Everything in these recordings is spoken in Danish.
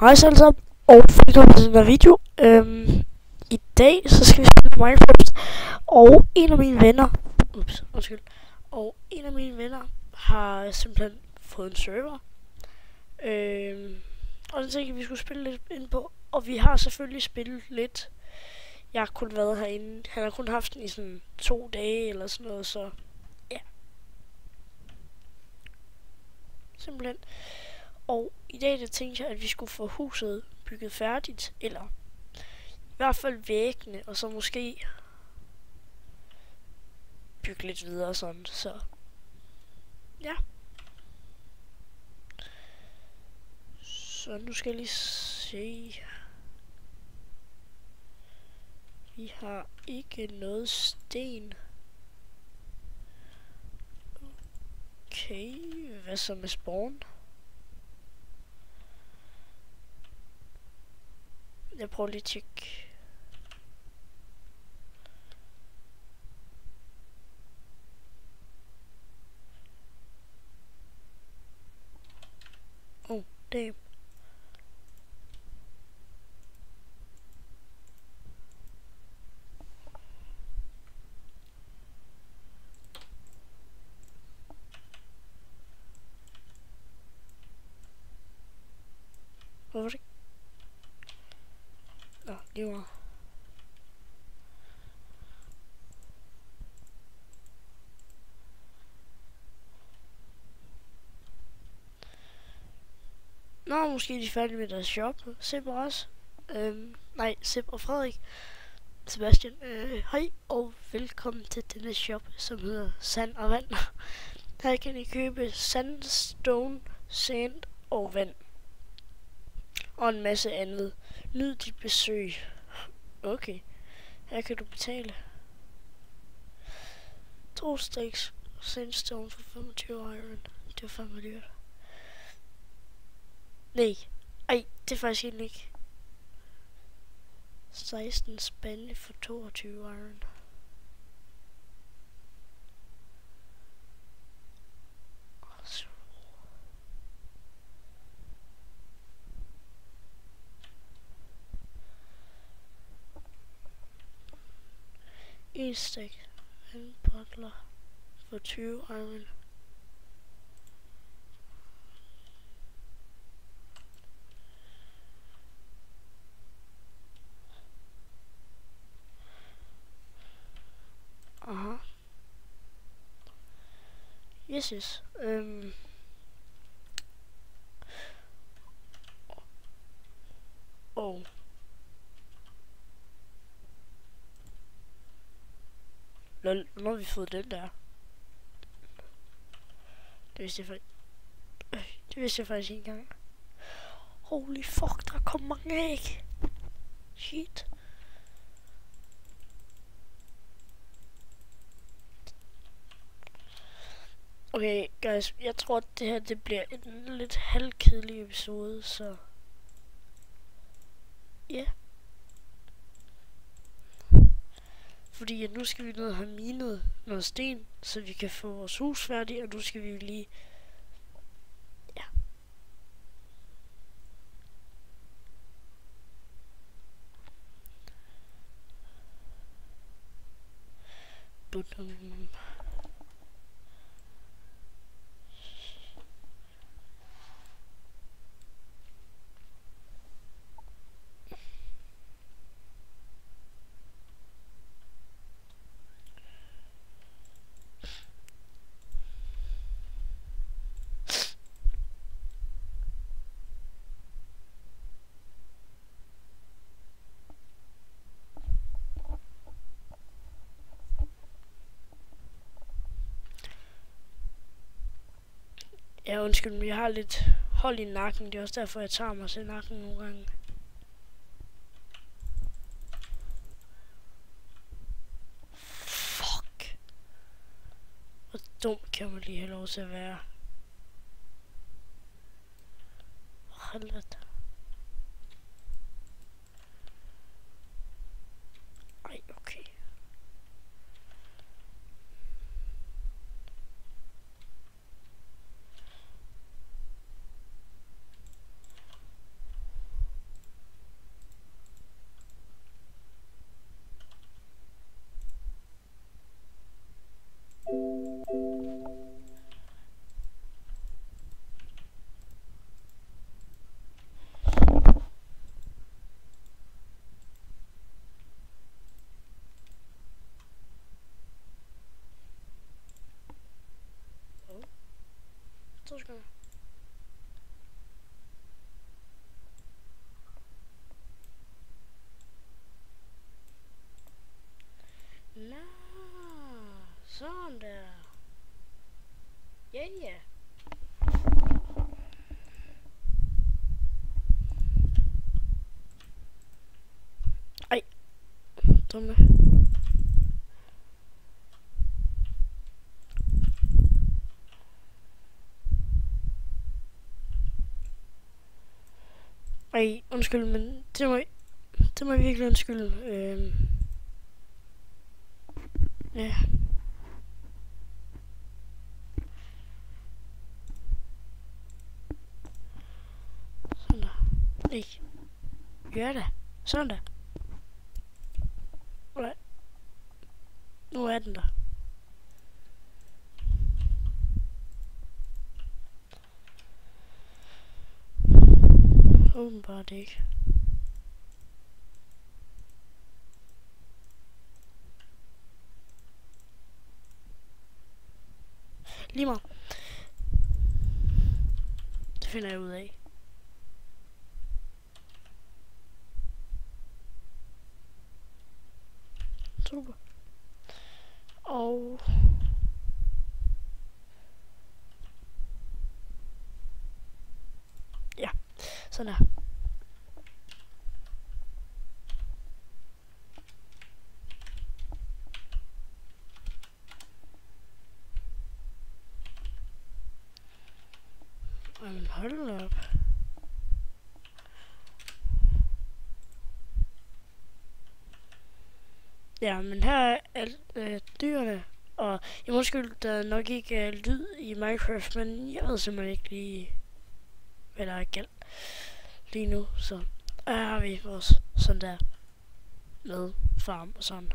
Hej så alle sammen, og velkommen til den her video. I dag så skal vi spille Minecraft, og en af mine venner, har simpelthen fået en server. Og den tænkte vi skulle spille lidt ind på, og vi har selvfølgelig spillet lidt. Jeg har kun været herinde, han har kun haft den i sådan 2 dage eller sådan noget, så ja. Simpelthen. Og i dag der tænkte jeg, at vi skulle få huset bygget færdigt, eller i hvert fald væggene, og så måske bygge lidt videre sådan, så ja. Så nu skal jeg lige se. Vi har ikke noget sten. Okay, hvad så med spawn? Jeg prøver lige at tjekke. Oh, damn. Hvorfor det? Nå, det var. Nå, måske er de færdige med deres shop. Seb og os. Nej, Seb og Frederik. Sebastian. Hej og velkommen til denne shop, som hedder Sand og Vand. Her kan I købe sandstone, sand og vand. Og en masse andet. Nyd dit besøg. Okay. Her kan du betale. 2 stacks sandstone for 25 iron. Det var fandme dyrt. Nej. Ej, det er faktisk ikke. 16 spande for 22 iron. En stack vandbottler for 20 iron. Aha. Yes. Oh. Lol, nu har vi fået den der. Det vidste jeg faktisk ikke engang. Holy fuck, der kom mange æg. Shit. Okay, guys, jeg tror, at det her det bliver en lidt halvkedelig episode, så ja. Yeah. Fordi nu skal vi ned og have minet noget sten, så vi kan få vores hus færdigt, og nu skal vi lige. Ja. Budum. Ja, undskyld, men jeg har lidt hold i nakken. Det er også derfor, jeg tager mig til nakken nogle gange. Fuck. Hvor dum kan man lige have lov til at være. Helvede. Ej, okay. sekunder. Nå, sådan der. Ja, ja. Ej, dumme. Ej, undskyld, men det må jeg virkelig undskylde. Ja. Sådan der. Ej. Gør det. Sådan der. Nej. Nu er den der. Åbenbart ikke. Lige meget. Det finder jeg ud af. Super. Og ja, sådan her. Jamen hold op. Ja, men her er alt dyrene, og jeg må skylde, der nok ikke er lyd i Minecraft, men jeg ved simpelthen ikke lige, hvad der er galt lige nu, så her har vi vores sådan der med farm og sådan.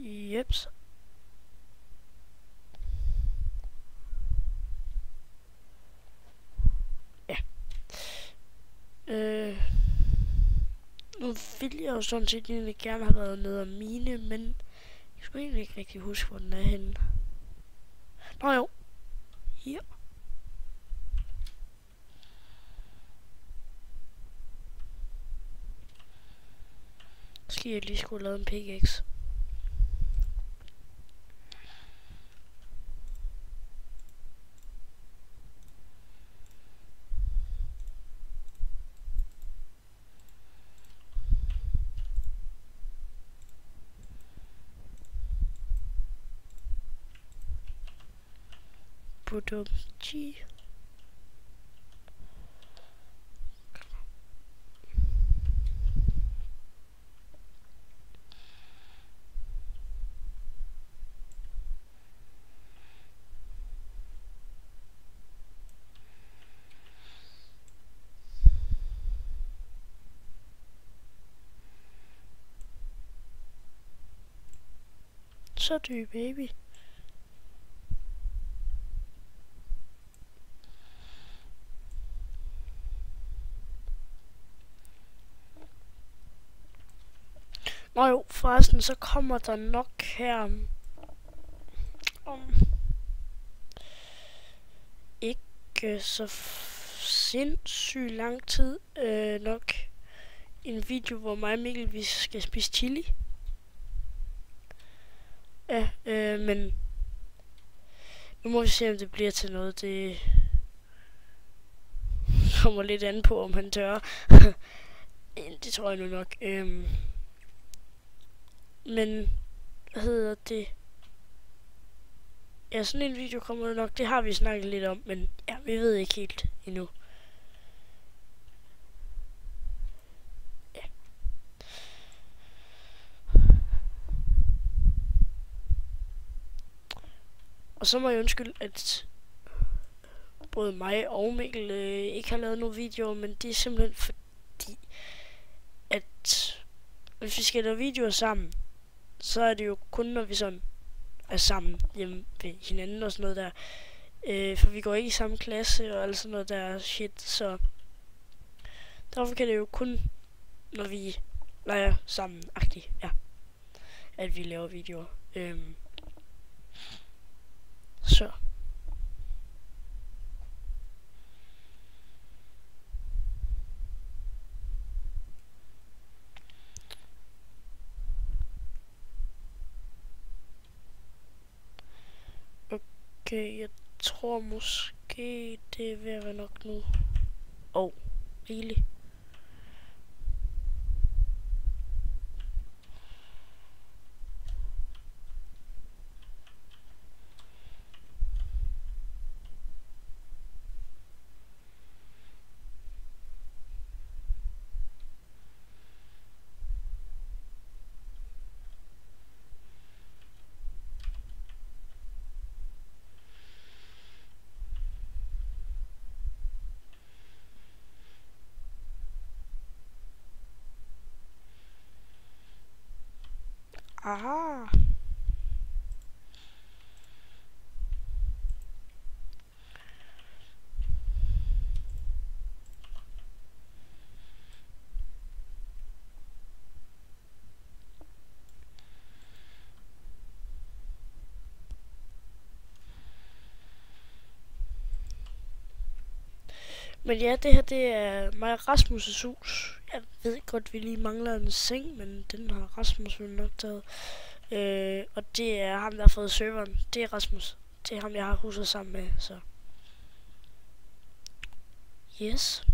Jeps. Ja. Nu ville jeg jo sådan set egentlig gerne have været nede og mine, men jeg skulle egentlig ikke rigtig huske, hvor den er henne. Nå jo. Her. Måske jeg lige skulle lave en pickaxe. Budumchi. Så dyb, baby. Nå jo, forresten, så kommer der nok her om ikke så sindssygt lang tid nok en video, hvor mig og Mikkel vi skal spise chili. Ja, men nu må vi se, om det bliver til noget. Det kommer lidt an på, om han tør. Det tror jeg nu nok. Men hvad hedder det? Ja, sådan en video kommer der nok. Det har vi snakket lidt om, men ja, vi ved ikke helt endnu. Ja. Og så må jeg undskylde, at både mig og Mikkel ikke har lavet nogen videoer, men det er simpelthen fordi, at hvis vi skal lave videoer sammen, så er det jo kun, når vi sådan er sammen hjemme ved hinanden og sådan noget der. For vi går ikke i samme klasse og alt sådan noget der shit, så derfor kan det jo kun, når vi leger sammen-agtigt, ja. at vi laver videoer. Så. Okay, jeg tror måske, det er ved at være nok nu. Rigeligt. Aha. Men ja, det her det er mig og Rasmus' hus. Jeg ved godt, vi lige mangler en seng, men den har Rasmus vel nok taget. Og det er ham, der har fået serveren. Det er Rasmus. Det er ham, jeg har huset sammen med, så. Yes.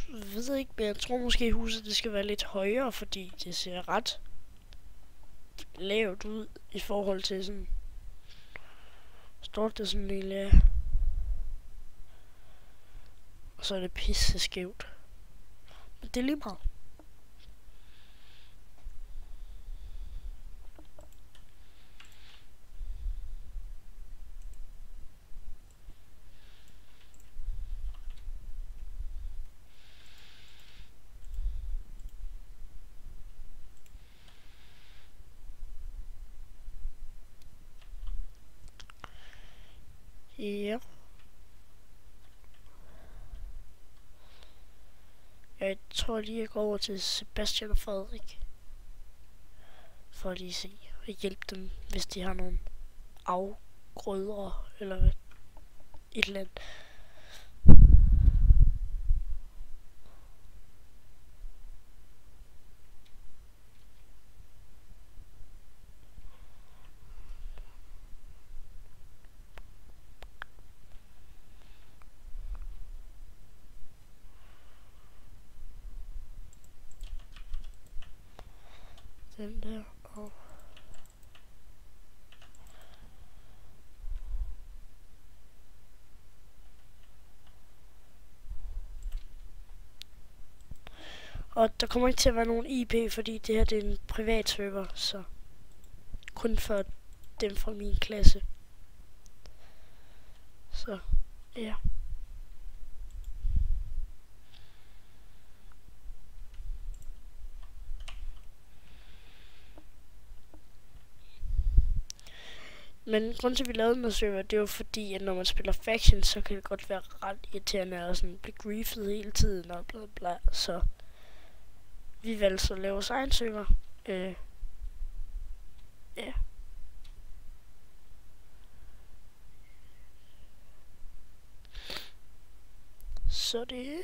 Jeg ved ikke, men jeg tror måske huset det skal være lidt højere, fordi det ser ret lavt ud i forhold til sådan. Står det sådan lille, ja. Og så er det pisse skævt. Men det er lige meget. Ja. Jeg tror lige, jeg går over til Sebastian og Frederik. For at lige se og hjælpe dem, hvis de har nogle afgrøder eller et eller andet. Den der og der kommer ikke til at være nogen IP, fordi det her det er en privat server, så kun for dem fra min klasse. Så ja. Men grunden til, at vi lavede den her server, det var fordi, at når man spiller Faction, så kan det godt være ret irriterende at sådan blive griefet hele tiden og bla bla. Så vi valgte så at lave vores egen server. Ja. Så det.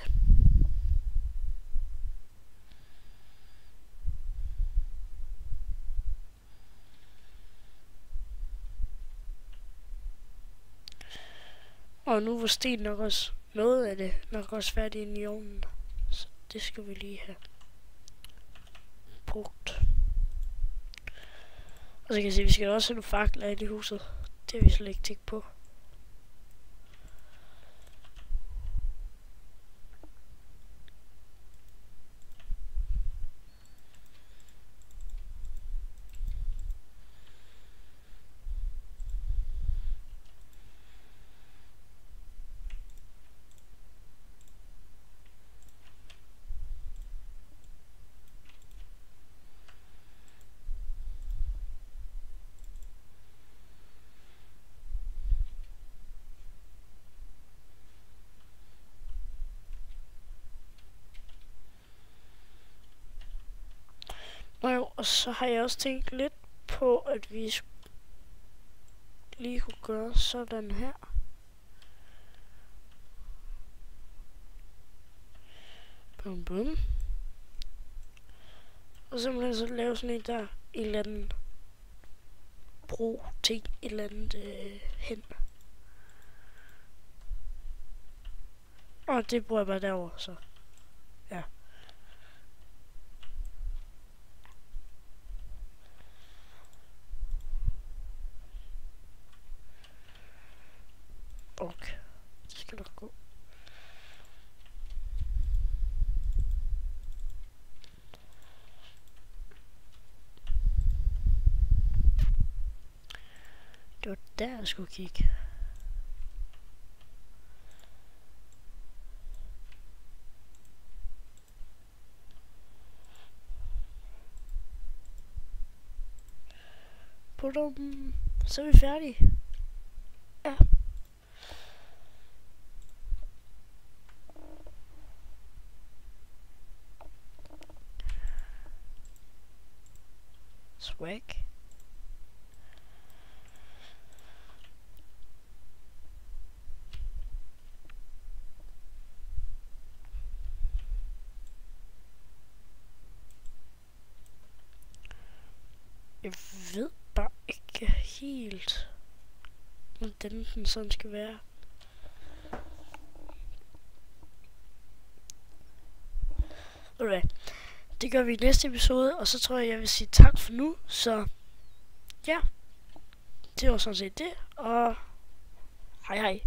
Og nu var sten nok også noget af det nok også færdigt inde i ovnen. Så det skal vi lige have brugt. Og så kan jeg se, at vi skal også have nogle fakler i det huset. Det har vi slet ikke tænkt på. Og så har jeg også tænkt lidt på, at vi lige kunne gøre sådan her. Bum bum. Og simpelthen så lave sådan en der, en eller anden bro ting, et eller andet hen. Og det bruger jeg bare derover, så ja. Okay, det skal nok gå. Det var der, jeg skulle kigge. Pudum. Så er vi færdige. Ja. Swag. Jeg ved bare ikke helt, hvordan den sådan skal være. Okay. Det gør vi i næste episode, og så tror jeg vil sige tak for nu. Så ja, det var sådan set det, og hej hej.